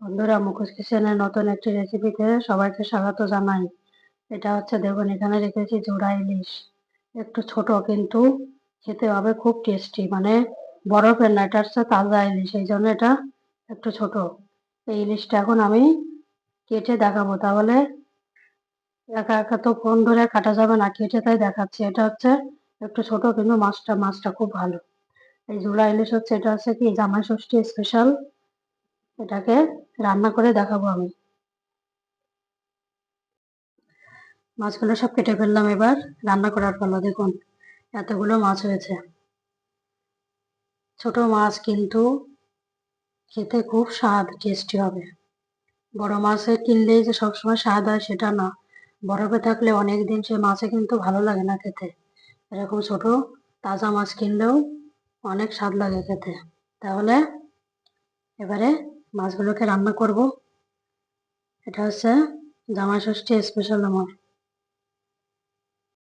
বন্ধুরা, মুখোশ কিচেনের নতুন একটি রেসিপিতে সবাইকে স্বাগত জানাই। এটা হচ্ছে, দেখুন এখানে রেখেছি জোড়া ইলিশ। একটু ছোট, কিন্তু খেতে হবে খুব টেস্টি। মানে বরফের না, এটা হচ্ছে তাজা ইলিশ, এই জন্য এটা একটু ছোট। এই ইলিশটা এখন আমি কেটে দেখাবো, তাহলে একা একা তো ফোন ধরে কাটা যাবে না, কেটে তাই দেখাচ্ছি। এটা হচ্ছে একটু ছোট, কিন্তু মাছটা খুব ভালো। এই জোড়া ইলিশ হচ্ছে, এটা হচ্ছে কি জামাই ষষ্ঠী স্পেশাল। এটাকে রান্না করে দেখাবো আমি। মাছগুলো সব কেটে ফেললাম, এবার রান্না করার পালা। দেখুন এতগুলো মাছ হয়েছে। ছোট মাছ, কিন্তু খেতে খুব স্বাদ, টেস্টি হবে। বড় মাছে কিনলেই যে সবসময় স্বাদ হয় সেটা না, বরফে থাকলে অনেক দিন সে মাছে কিন্তু ভালো লাগে না খেতে। এরকম ছোট তাজা মাছ কিনলেও অনেক স্বাদ লাগে খেতে। তাহলে এবারে মাছগুলোকে রান্না করব। এটা হচ্ছে জামাই ষষ্ঠী স্পেশাল আমার।